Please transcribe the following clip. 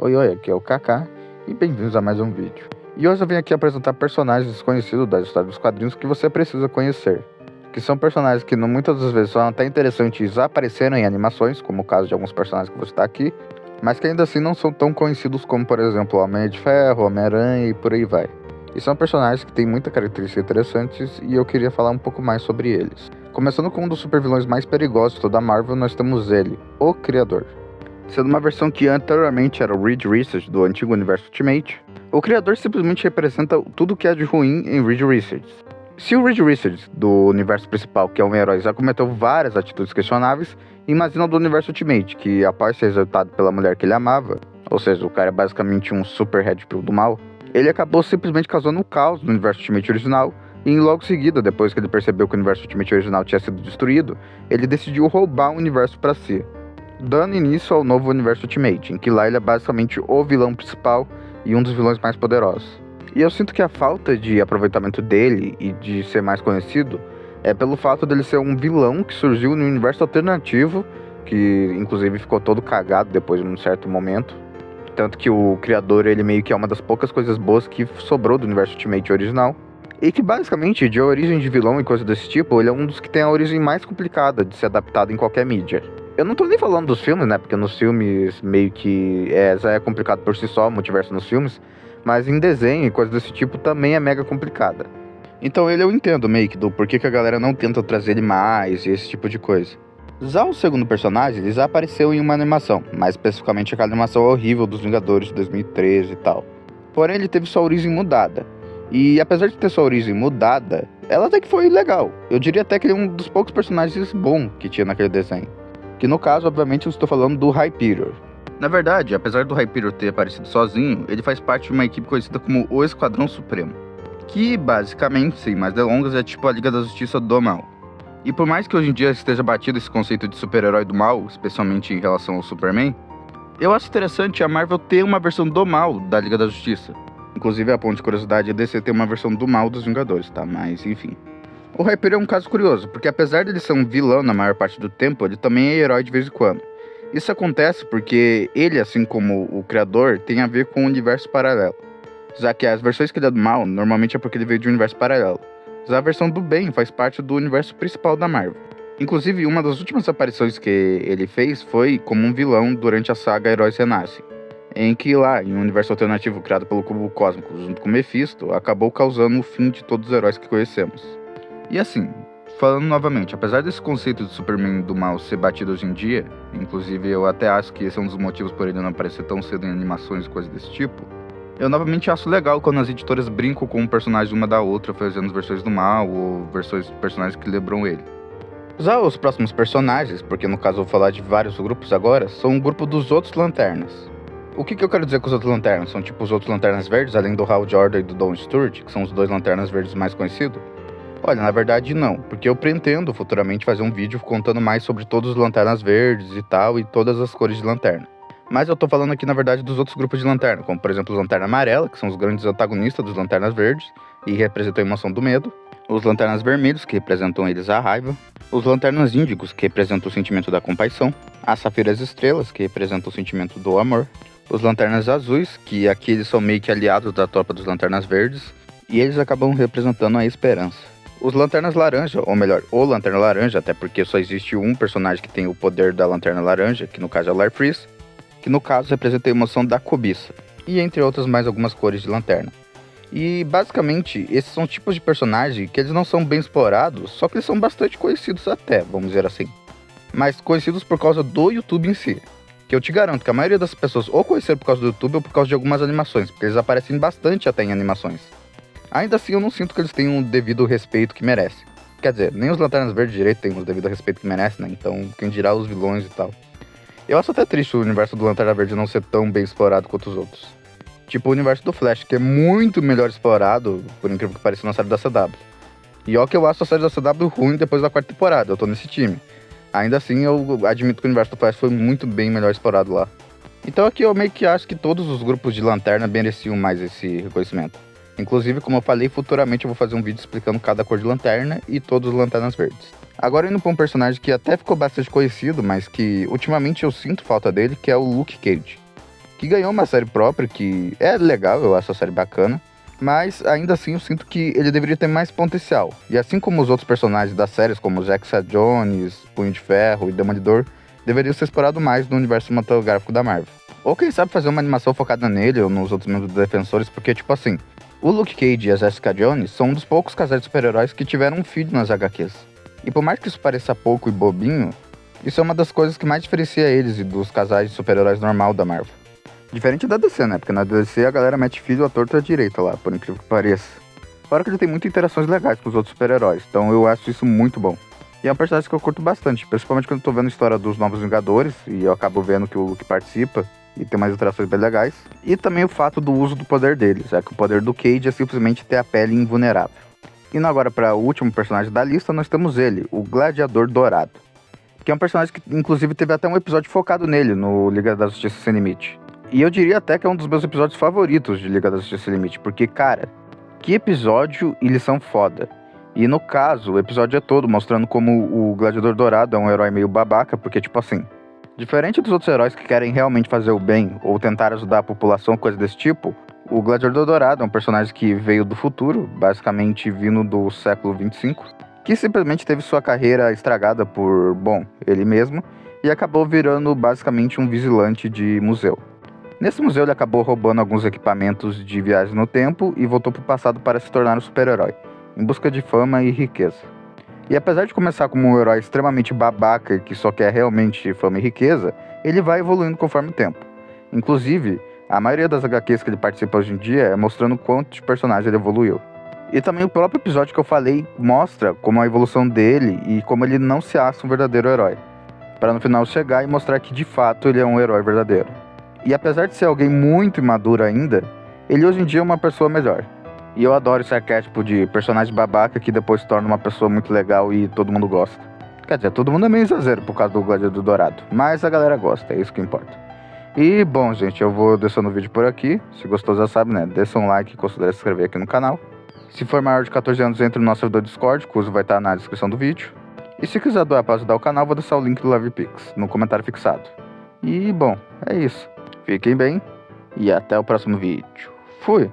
Oi, aqui é o Kaká e bem-vindos a mais um vídeo. E hoje eu venho aqui apresentar personagens desconhecidos da história dos quadrinhos que você precisa conhecer. Que são personagens que muitas das vezes são até interessantes aparecerem em animações, como o caso de alguns personagens que vou citar aqui, mas que ainda assim não são tão conhecidos como, por exemplo, Homem de Ferro, Homem-Aranha e por aí vai. E são personagens que têm muitas características interessantes e eu queria falar um pouco mais sobre eles. Começando com um dos supervilões mais perigosos de toda a Marvel, nós temos ele, o Criador. Sendo uma versão que anteriormente era o Reed Richards do antigo universo Ultimate, o Criador simplesmente representa tudo que há de ruim em Reed Richards. Se o Reed Richards do universo principal, que é um herói, já cometeu várias atitudes questionáveis, imagina o do universo Ultimate, que após ser executado pela mulher que ele amava, ou seja, o cara é basicamente um super Red Pill do mal, ele acabou simplesmente causando um caos no universo Ultimate original, e logo em seguida, depois que ele percebeu que o universo Ultimate original tinha sido destruído, ele decidiu roubar o universo para si, dando início ao novo universo Ultimate, em que lá ele é basicamente o vilão principal e um dos vilões mais poderosos. E eu sinto que a falta de aproveitamento dele e de ser mais conhecido é pelo fato dele ser um vilão que surgiu no universo alternativo, que inclusive ficou todo cagado depois de um certo momento. Tanto que o Criador, ele meio que é uma das poucas coisas boas que sobrou do universo Ultimate original. E que basicamente, de origem de vilão e coisa desse tipo, ele é um dos que tem a origem mais complicada de ser adaptado em qualquer mídia. Eu não tô nem falando dos filmes, né, porque nos filmes meio que já é complicado por si só, o multiverso nos filmes, mas em desenho e coisa desse tipo também é mega complicada. Então eu entendo meio que do porquê que a galera não tenta trazer ele mais e esse tipo de coisa. Já o segundo personagem, ele já apareceu em uma animação, mais especificamente aquela animação horrível dos Vingadores de 2013 e tal. Porém ele teve sua origem mudada. E apesar de ter sua origem mudada, ela até que foi legal. Eu diria até que ele é um dos poucos personagens bons que tinha naquele desenho. Que no caso, obviamente, eu estou falando do Hyperior. Na verdade, apesar do Hyperior ter aparecido sozinho, ele faz parte de uma equipe conhecida como o Esquadrão Supremo. Que, basicamente, sem mais delongas, é tipo a Liga da Justiça do Mal. E por mais que hoje em dia esteja batido esse conceito de super-herói do mal, especialmente em relação ao Superman, eu acho interessante a Marvel ter uma versão do mal da Liga da Justiça. Inclusive, a ponto de curiosidade, a DC tem uma versão do mal dos Vingadores, tá? Mas, enfim. O Hyperior é um caso curioso, porque apesar de ele ser um vilão na maior parte do tempo, ele também é herói de vez em quando. Isso acontece porque ele, assim como o Criador, tem a ver com o universo paralelo. Já que as versões que ele é do mal, normalmente é porque ele veio de um universo paralelo. Já a versão do bem faz parte do universo principal da Marvel. Inclusive, uma das últimas aparições que ele fez foi como um vilão durante a saga Heróis Renascem, em que lá, em um universo alternativo criado pelo Cubo Cósmico junto com Mephisto, acabou causando o fim de todos os heróis que conhecemos. E assim, falando novamente, apesar desse conceito de Superman do mal ser batido hoje em dia, inclusive eu até acho que esse é um dos motivos por ele não aparecer tão cedo em animações e coisas desse tipo, eu novamente acho legal quando as editoras brincam com um personagem uma da outra, fazendo versões do mal ou versões de personagens que lembram ele. Já os próximos personagens, porque no caso eu vou falar de vários grupos agora, são um grupo dos outros Lanternas. O que eu quero dizer com os outros Lanternas? São tipo os outros Lanternas Verdes, além do Hal Jordan e do Don Stewart, que são os dois Lanternas Verdes mais conhecidos? Olha, na verdade não, porque eu pretendo futuramente fazer um vídeo contando mais sobre todos os Lanternas Verdes e tal, e todas as cores de lanterna. Mas eu tô falando aqui na verdade dos outros grupos de lanterna, como por exemplo os Lanterna Amarela, que são os grandes antagonistas dos Lanternas Verdes, e representam a emoção do medo. Os Lanternas Vermelhos, que representam eles a raiva. Os Lanternas Índigos, que representam o sentimento da compaixão. As Safiras Estrelas, que representam o sentimento do amor. Os Lanternas Azuis, que aqui eles são meio que aliados da tropa dos Lanternas Verdes, e eles acabam representando a esperança. Os Lanternas Laranja, ou melhor, o Lanterna Laranja, até porque só existe um personagem que tem o poder da Lanterna Laranja, que no caso é o Larfleeze, que no caso representa a emoção da cobiça, e entre outras mais algumas cores de lanterna. E basicamente, esses são tipos de personagem que eles não são bem explorados, só que eles são bastante conhecidos até, vamos dizer assim. Mas conhecidos por causa do YouTube em si. Que eu te garanto que a maioria das pessoas ou conheceram por causa do YouTube ou por causa de algumas animações, porque eles aparecem bastante até em animações. Ainda assim, eu não sinto que eles tenham o devido respeito que merecem. Quer dizer, nem os Lanternas Verdes direito têm o devido respeito que merecem, né? Então, quem dirá os vilões e tal. Eu acho até triste o universo do Lanterna Verde não ser tão bem explorado quanto os outros. Tipo o universo do Flash, que é muito melhor explorado, por incrível que pareça, na série da CW. E ó que eu acho a série da CW ruim depois da quarta temporada, eu tô nesse time. Ainda assim, eu admito que o universo do Flash foi muito bem melhor explorado lá. Então aqui eu meio que acho que todos os grupos de lanterna mereciam mais esse reconhecimento. Inclusive, como eu falei, futuramente eu vou fazer um vídeo explicando cada cor de lanterna e todos os Lanternas Verdes. Agora indo pra um personagem que até ficou bastante conhecido, mas que ultimamente eu sinto falta dele, que é o Luke Cage. que ganhou uma série própria, que é legal, eu acho a série bacana, mas ainda assim eu sinto que ele deveria ter mais potencial. E assim como os outros personagens das séries, como Jessica Jones, Punho de Ferro e Demolidor, deveria ser explorado mais no universo cinematográfico da Marvel. Ou quem sabe fazer uma animação focada nele ou nos outros membros dos Defensores, porque tipo assim, o Luke Cage e a Jessica Jones são um dos poucos casais de super-heróis que tiveram um filho nas HQs. E por mais que isso pareça pouco e bobinho, isso é uma das coisas que mais diferencia eles e dos casais de super-heróis normal da Marvel. Diferente da DC, né? Porque na DC a galera mete filho à torta e à direita lá, por incrível que pareça. Fora que ele tem muitas interações legais com os outros super-heróis, então eu acho isso muito bom. E é um personagem que eu curto bastante, principalmente quando eu tô vendo a história dos Novos Vingadores, e eu acabo vendo que o Luke participa, e tem umas interações bem legais. E também o fato do uso do poder dele, já que o poder do Cage é simplesmente ter a pele invulnerável. Indo agora para o último personagem da lista, nós temos ele, o Gladiador Dourado. Que é um personagem que inclusive teve até um episódio focado nele, no Liga da Justiça Sem Limite. E eu diria até que é um dos meus episódios favoritos de Liga da Justiça Sem Limite, porque, cara, que episódio e lição foda. E no caso, o episódio é todo mostrando como o Gladiador Dourado é um herói meio babaca, porque tipo assim, diferente dos outros heróis que querem realmente fazer o bem ou tentar ajudar a população, coisa desse tipo, o Gladiador Dourado é um personagem que veio do futuro, basicamente vindo do século 25, que simplesmente teve sua carreira estragada por, bom, ele mesmo, e acabou virando basicamente um vigilante de museu. Nesse museu ele acabou roubando alguns equipamentos de viagem no tempo e voltou para o passado para se tornar um super-herói, em busca de fama e riqueza. E apesar de começar como um herói extremamente babaca que só quer realmente fama e riqueza, ele vai evoluindo conforme o tempo. Inclusive, a maioria das HQs que ele participa hoje em dia é mostrando quanto de personagem ele evoluiu. E também o próprio episódio que eu falei mostra como a evolução dele e como ele não se acha um verdadeiro herói, para no final chegar e mostrar que de fato ele é um herói verdadeiro. E apesar de ser alguém muito imaduro ainda, ele hoje em dia é uma pessoa melhor. E eu adoro esse arquétipo de personagem babaca que depois se torna uma pessoa muito legal e todo mundo gosta. Quer dizer, todo mundo é meio exagero por causa do Gladiador Dourado, mas a galera gosta, é isso que importa. E bom, gente, eu vou deixando o vídeo por aqui. Se gostou, já sabe, né? Deixa um like e considere se inscrever aqui no canal. Se for maior de 14 anos, entre no nosso servidor Discord, o uso vai estar na descrição do vídeo. E se quiser doar para ajudar o canal, vou deixar o link do LivePix no comentário fixado. E bom, é isso. Fiquem bem e até o próximo vídeo. Fui!